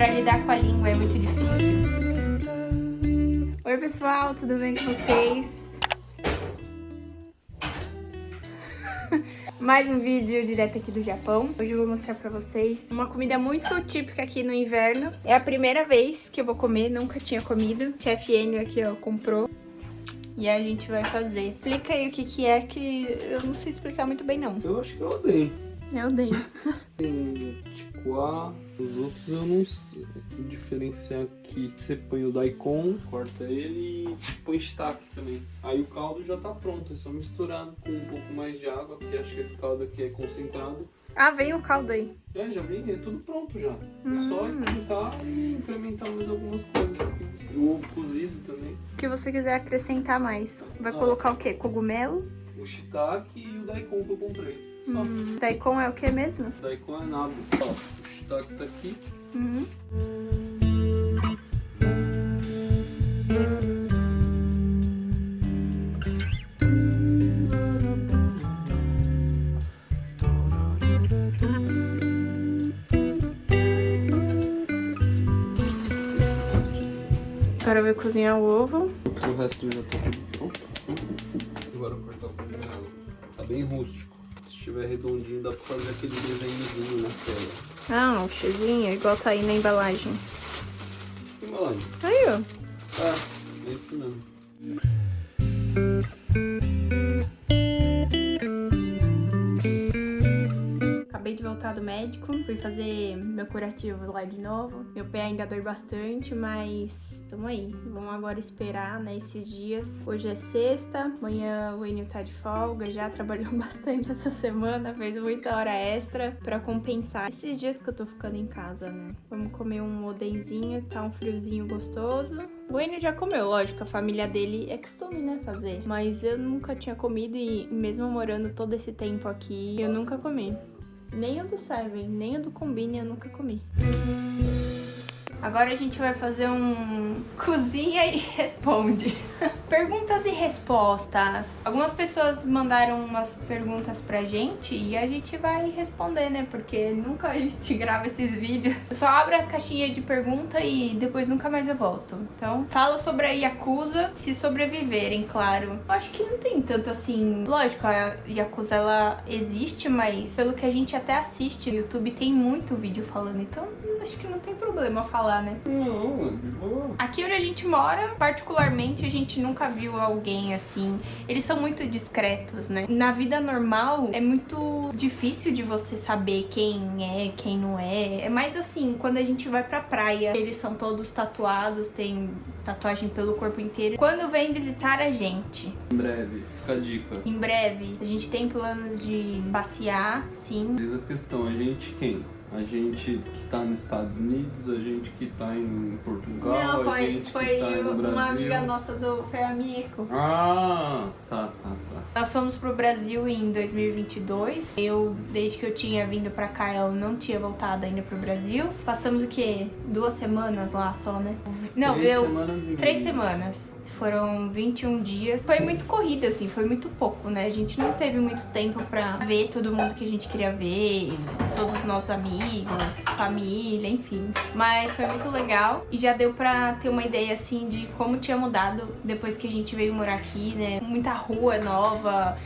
pra lidar com a língua é muito difícil. Oi pessoal, tudo bem com vocês? Mais um vídeo direto aqui do Japão. Hoje eu vou mostrar pra vocês uma comida muito típica aqui no inverno. É a primeira vez que eu vou comer, nunca tinha comido. O chefe Enio aqui, ó, comprou. E a gente vai fazer. Explica aí o que é, que eu não sei explicar muito bem, não. Eu acho que eu odeio. Eu odeio. Tem tiquá, os outros eu não sei diferenciar aqui. Você põe o daikon, corta ele e põe shiitake também. Aí o caldo já tá pronto, é só misturado com um pouco mais de água, porque acho que esse caldo aqui é concentrado. Ah, vem o caldo aí. Já vem, é tudo pronto já. É só esquentar e incrementar mais algumas coisas. O ovo cozido também. O que você quiser acrescentar mais. Vai colocar o quê? Cogumelo? O shiitake e o daikon que eu comprei. Só. Daikon é o que mesmo? Daikon é nabo. Ó, o shiitake tá aqui. Agora vai cozinhar o ovo. O resto já tá tudo pronto. Agora eu vou cortar o cogumelo. Tá bem rústico. Se estiver redondinho, dá pra fazer aquele desenhozinho na tela. Ah, um chezinho, igual tá aí na embalagem. Que embalagem? Aí, ó. É isso mesmo. Acabei de voltar do médico, fui fazer meu curativo lá de novo. Meu pé ainda dói bastante, mas tamo aí. Vamos agora esperar, né, esses dias. Hoje é sexta, amanhã o Enio tá de folga, já trabalhou bastante essa semana, fez muita hora extra pra compensar esses dias que eu tô ficando em casa, né. Vamos comer um odenzinho, tá um friozinho gostoso. O Enio já comeu, lógico, a família dele é costume, né, fazer. Mas eu nunca tinha comido e mesmo morando todo esse tempo aqui, eu nunca comi. Nem o do Seven, nem o do Combine eu nunca comi. Agora a gente vai fazer um cozinha e responde. Perguntas e respostas. Algumas pessoas mandaram umas perguntas pra gente e a gente vai responder, né? Porque nunca a gente grava esses vídeos. Eu só abro a caixinha de pergunta e depois nunca mais eu volto. Então, fala sobre a Yakuza, se sobreviverem, claro. Eu acho que não tem tanto assim... Lógico, a Yakuza, ela existe, mas pelo que a gente até assiste no YouTube, tem muito vídeo falando. Então, acho que não tem problema falar, né? Não, de boa. Aqui onde a gente mora, particularmente, a gente nunca viu alguém assim. Eles são muito discretos, né? Na vida normal, é muito difícil de você saber quem é, quem não é. É mais assim, quando a gente vai pra praia, eles são todos tatuados, tem tatuagem pelo corpo inteiro. Quando vem visitar a gente, Em breve, fica a dica. em breve, a gente tem planos de passear, sim. Diz a questão, a gente quem? A gente que tá nos Estados Unidos, a gente que tá em Portugal, Não, a gente foi que tá no Brasil. uma amiga nossa foi a Mieko. Ah, tá. Nós fomos pro Brasil em 2022. Desde que eu tinha vindo pra cá, eu não tinha voltado ainda pro Brasil. Passamos o quê? 2 semanas lá só, né? Não, 3 semanas. Foram 21 dias. Foi muito corrida, assim, foi muito pouco, né? A gente não teve muito tempo pra ver todo mundo que a gente queria ver, todos os nossos amigos, família, enfim. Mas foi muito legal e já deu pra ter uma ideia, assim, de como tinha mudado depois que a gente veio morar aqui, né? Muita rua nova,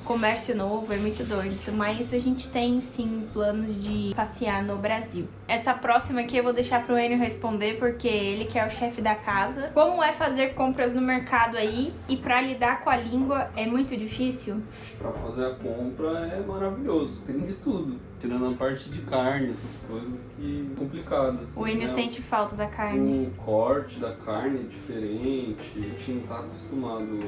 comércio novo, é muito doido. Mas a gente tem, sim, planos de passear no Brasil. Essa próxima aqui eu vou deixar pro Enio responder, porque ele que é o chefe da casa. Como é fazer compras no mercado aí? E pra lidar com a língua é muito difícil? Pra fazer a compra é maravilhoso, tem de tudo. Tirando a parte de carne, essas coisas que são complicadas. O Enio sente falta da carne. O corte da carne é diferente, a gente não tá acostumado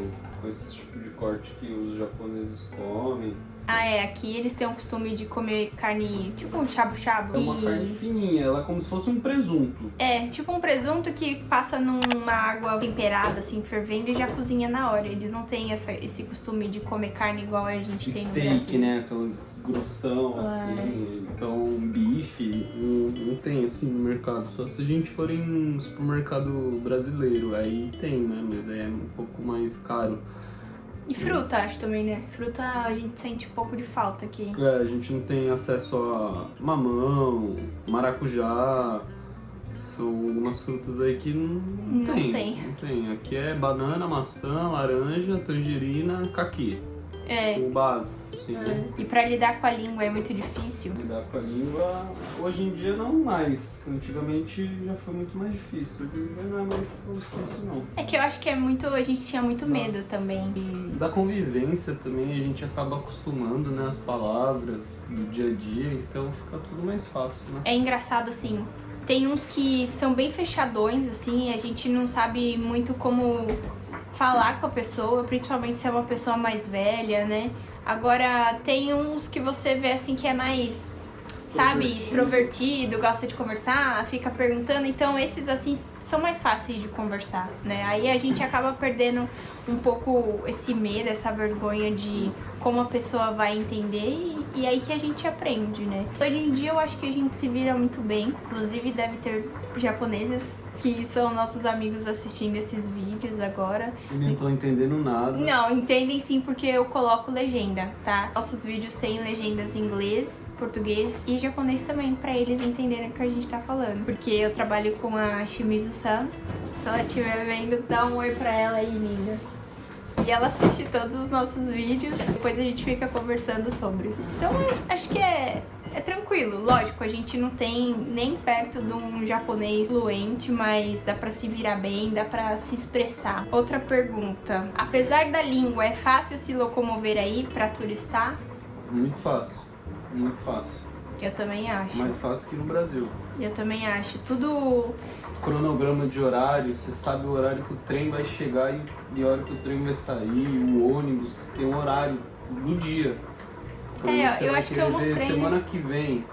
com esse tipo de corte que os japoneses comem. Ah, é. Aqui eles têm o costume de comer carne, tipo um shabu-shabu. É uma carne fininha, ela é como se fosse um presunto. É, tipo um presunto que passa numa água temperada, assim, fervendo e já cozinha na hora. Eles não têm esse costume de comer carne igual a gente tem no Brasil. Steak, né? Aqueles grossão, assim. Então, bife, não tem assim no mercado. Só se a gente for em um supermercado brasileiro, aí tem, né? Mas aí é um pouco mais caro. E fruta, acho também, né? Fruta a gente sente um pouco de falta aqui. É, a gente não tem acesso a mamão, maracujá, São algumas frutas aí que não tem. Não tem. Aqui é banana, maçã, laranja, tangerina, caqui. O básico, assim, né? E pra lidar com a língua é muito difícil? Lidar com a língua, hoje em dia não mais. Antigamente já foi muito mais difícil. Hoje em dia não é mais tão difícil, não. É que eu acho que a gente tinha muito medo também. E da convivência também, a gente acaba acostumando, né, as palavras do dia a dia, então fica tudo mais fácil, né? É engraçado, assim, tem uns que são bem fechadões, assim, e a gente não sabe muito como falar com a pessoa, principalmente se é uma pessoa mais velha, né? Agora, tem uns que você vê, assim, que é mais, sabe, extrovertido, gosta de conversar, fica perguntando, então esses, assim, são mais fáceis de conversar, né? Aí a gente acaba perdendo um pouco esse medo, essa vergonha de como a pessoa vai entender e aí que a gente aprende, né? Hoje em dia eu acho que a gente se vira muito bem, inclusive deve ter japoneses que são nossos amigos assistindo esses vídeos agora. E não tô entendendo nada. Não, entendem sim porque eu coloco legenda, tá? Nossos vídeos têm legendas em inglês, português e japonês também, pra eles entenderem o que a gente tá falando. Porque eu trabalho com a Shimizu-san, se ela estiver vendo, dá um oi pra ela aí, linda. E ela assiste todos os nossos vídeos, depois a gente fica conversando sobre. Então, acho que é tranquilo. Lógico, a gente não tem nem perto de um japonês fluente, mas dá pra se virar bem, dá pra se expressar. Outra pergunta. Apesar da língua, é fácil se locomover aí pra turistar? Muito fácil. Muito fácil. Eu também acho. Mais fácil que no Brasil. Eu também acho. Tudo... Cronograma de horário, você sabe o horário que o trem vai chegar e a hora que o trem vai sair, o ônibus, tem um horário do dia. Eu acho que eu mostrei... Semana que vem,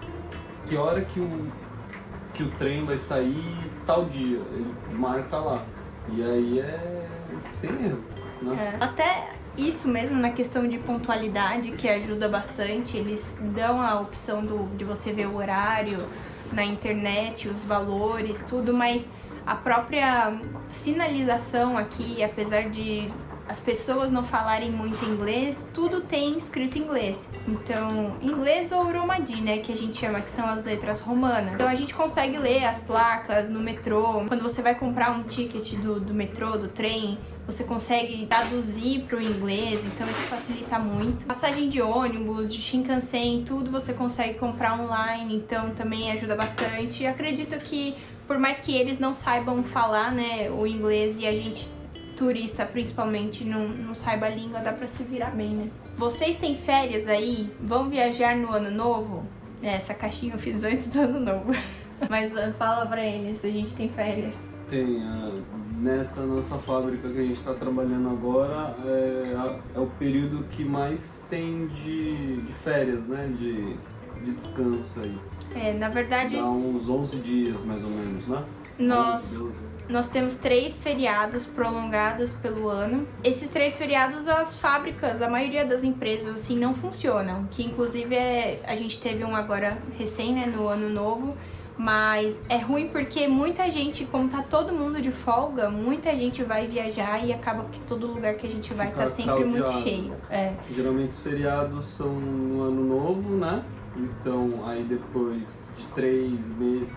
que hora que o trem vai sair tal dia, ele marca lá. E aí é sem erro, né? Até isso mesmo na questão de pontualidade, que ajuda bastante, eles dão a opção de você ver o horário na internet, os valores, tudo, mas a própria sinalização aqui, apesar de as pessoas não falarem muito inglês, tudo tem escrito em inglês. Então, inglês ou Romaji, né, que a gente chama, que são as letras romanas. Então a gente consegue ler as placas no metrô. Quando você vai comprar um ticket do metrô, do trem, você consegue traduzir para o inglês, então isso facilita muito. Passagem de ônibus, de Shinkansen, tudo você consegue comprar online, então também ajuda bastante. Acredito que, por mais que eles não saibam falar, né, o inglês e a gente, turista principalmente, não saiba a língua, dá pra se virar bem, né? Vocês têm férias aí? Vão viajar no ano novo? Essa caixinha eu fiz antes do ano novo. Mas fala pra eles se a gente tem férias. Tem, nessa nossa fábrica que a gente está trabalhando agora, é o período que mais tem de férias, né? De descanso aí. Na verdade... Dá uns 11 dias, mais ou menos, né? Nós temos 3 feriados prolongados pelo ano. Esses 3 feriados, as fábricas, a maioria das empresas, assim, não funcionam. Que, inclusive, a gente teve um agora recém, né, no ano novo. Mas é ruim porque muita gente, como tá todo mundo de folga, muita gente vai viajar e acaba que todo lugar que a gente vai tá sempre muito cheio. Geralmente os feriados são no ano novo, né? Então aí depois de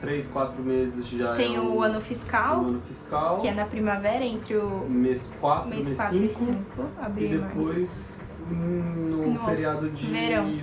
3, 4 meses já tem o ano fiscal, que é na primavera, entre o mês 4 mês 5, e 5 e depois no feriado de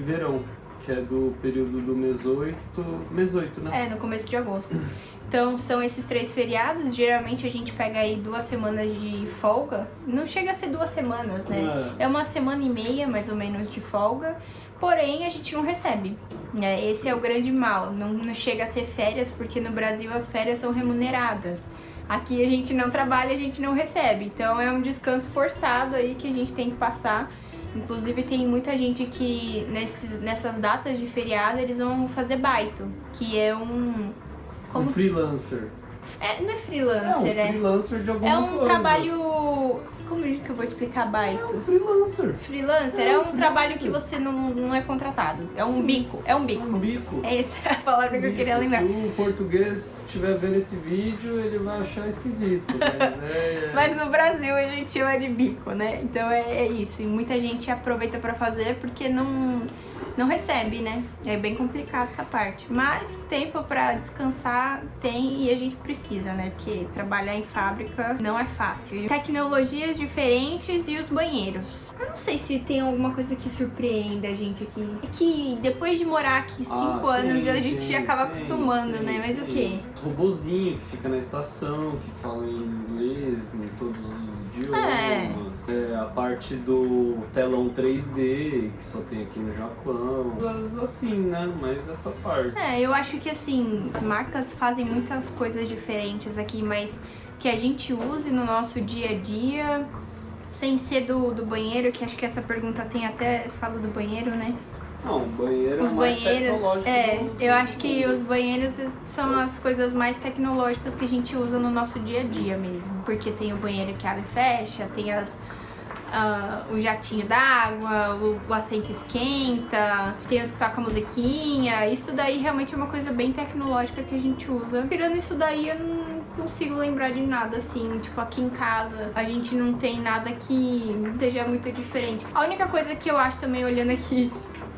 verão, que é do período do mês 8, né? No começo de agosto. Então são esses 3 feriados, geralmente a gente pega aí 2 semanas de folga, não chega a ser 2 semanas, né? É uma semana e meia mais ou menos de folga, porém a gente não recebe, né? Esse é o grande mal, não chega a ser férias, porque no Brasil as férias são remuneradas. Aqui a gente não trabalha, a gente não recebe, então é um descanso forçado aí que a gente tem que passar. Inclusive tem muita gente que nessas datas de feriado eles vão fazer baito, que é um freelancer. Não é freelancer, freelancer de alguma coisa. É um trabalho... Como que eu vou explicar baito? É um freelancer. Freelancer é um trabalho que você não é contratado. É um bico. É um bico. Um bico. Essa é a palavra que eu queria lembrar. Se o português estiver vendo esse vídeo, ele vai achar esquisito. Mas no Brasil a gente chama de bico, né? Então é isso. E muita gente aproveita pra fazer porque não não recebe, né? É bem complicado essa parte. Mas tempo pra descansar tem e a gente precisa, né? Porque trabalhar em fábrica não é fácil. Tecnologias diferentes e os banheiros. Eu não sei se tem alguma coisa que surpreenda a gente aqui. É que depois de morar aqui 5 anos, a gente acaba acostumando, né? Mas o quê? Robozinho que fica na estação, que fala em inglês, em todos os idiomas. A parte do telão 3D, que só tem aqui no Japão. Coisas assim, né? Mais dessa parte. Eu acho que assim, as marcas fazem muitas coisas diferentes aqui, mas que a gente use no nosso dia a dia, sem ser do banheiro, que acho que essa pergunta tem até fala do banheiro, né? Não, o banheiro os é mais tecnológico. Eu acho que os banheiros são as coisas mais tecnológicas que a gente usa no nosso dia a dia mesmo. Porque tem o banheiro que abre e fecha, tem o jatinho d'água, o assento esquenta, tem os que tocam musiquinha. Isso daí realmente é uma coisa bem tecnológica que a gente usa. Tirando isso daí, eu não consigo lembrar de nada assim. Tipo, aqui em casa a gente não tem nada que seja muito diferente. A única coisa que eu acho também, olhando aqui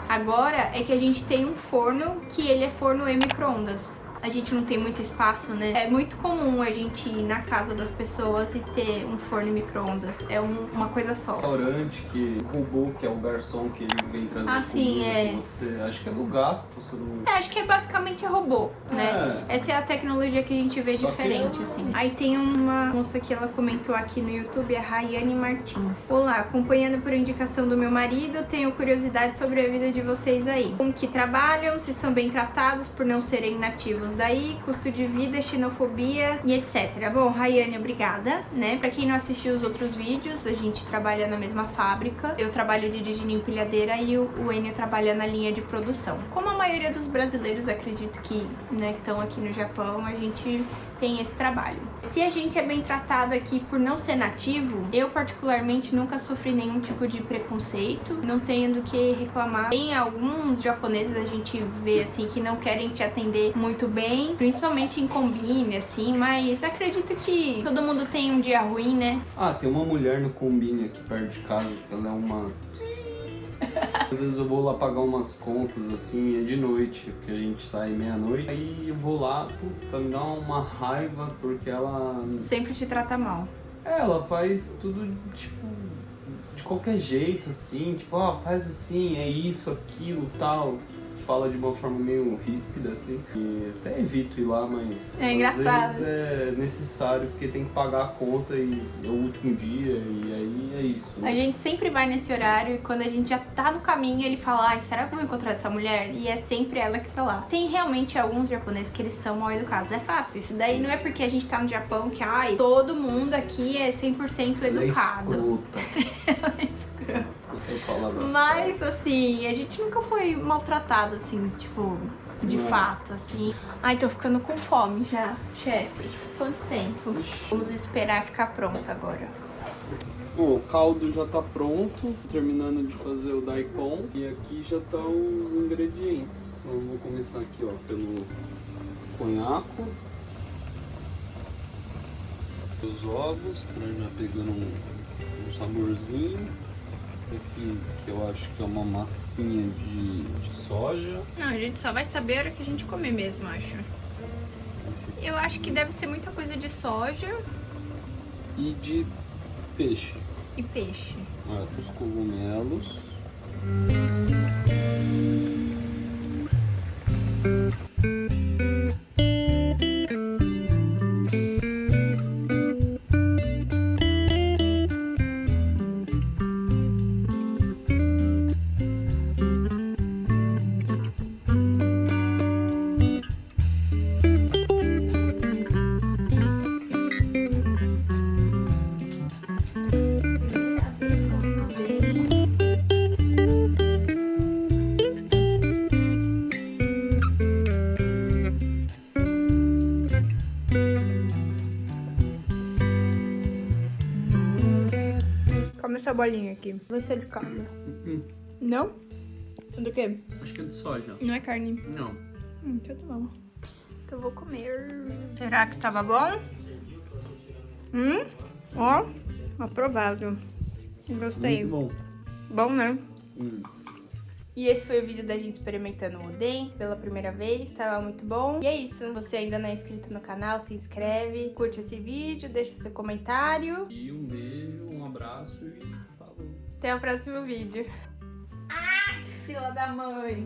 agora, é que a gente tem um forno que ele é forno e micro-ondas. A gente não tem muito espaço, né? É muito comum a gente ir na casa das pessoas e ter um forno e micro-ondas. É uma coisa só. Restaurante que roubou, que é o garçom que ele vem trazer comida pra você. Acho que é do gasto, se não... acho que é basicamente robô, né? Essa é a tecnologia que a gente vê diferente, assim. Aí tem uma moça que ela comentou aqui no YouTube, a Rayane Martins. Olá, acompanhando por indicação do meu marido, tenho curiosidade sobre a vida de vocês aí. Como que trabalham, se são bem tratados por não serem nativos daí, custo de vida, xenofobia e etc. Bom, Rayane, obrigada, né? Pra quem não assistiu os outros vídeos, a gente trabalha na mesma fábrica. Eu trabalho dirigindo empilhadeira e o Enio trabalha na linha de produção. Como a maioria dos brasileiros, acredito que, né, estão aqui no Japão, a gente tem esse trabalho. Se a gente é bem tratado aqui por não ser nativo, eu particularmente nunca sofri nenhum tipo de preconceito, não tenho do que reclamar. Tem alguns japoneses a gente vê assim que não querem te atender muito bem, principalmente em combine assim, mas acredito que todo mundo tem um dia ruim, né? Tem uma mulher no combine aqui perto de casa, que ela é uma... Às vezes eu vou lá pagar umas contas, assim, é de noite, porque a gente sai meia-noite. Aí eu vou lá, puta, me dá uma raiva, porque ela... sempre te trata mal. Ela faz tudo, tipo, de qualquer jeito, assim, tipo, faz assim, é isso, aquilo, tal. Fala de uma forma meio ríspida, assim. E até evito ir lá, mas é engraçado. Às vezes é necessário, porque tem que pagar a conta e é o último dia, e aí é isso. A gente sempre vai nesse horário e quando a gente já tá no caminho, ele fala, será que eu vou encontrar essa mulher? E é sempre ela que tá lá. Tem realmente alguns japoneses que eles são mal educados, é fato. Isso daí não é porque a gente tá no Japão que, todo mundo aqui é 100% educado. Ela é escrota. Mas assim, a gente nunca foi maltratado assim, tipo, de fato, assim. Ai, tô ficando com fome já, chefe. Quanto tempo? Vamos esperar ficar pronto agora. Bom, o caldo já tá pronto, terminando de fazer o daikon. E aqui já tá os ingredientes. Então eu vou começar aqui, pelo conhaco. Os ovos, pra já pegando um saborzinho. Aqui, que eu acho que é uma massinha de soja. Não, a gente só vai saber a hora que a gente comer mesmo, acho. Eu acho que deve ser muita coisa de soja. E de peixe. E peixe. Os cogumelos. Come essa bolinha aqui. Vê se ele come. Não? Do quê? Acho que é de soja. Não é carne? Não. Então tá bom. Então eu vou comer. Será que tava bom? Ó, aprovado. Gostei. Muito bom. Bom, né? E esse foi o vídeo da gente experimentando o Oden pela primeira vez, tava muito bom. E é isso, se você ainda não é inscrito no canal, se inscreve, curte esse vídeo, deixa seu comentário. E um beijo, um abraço e falou. Até o próximo vídeo. Ai, fila da mãe!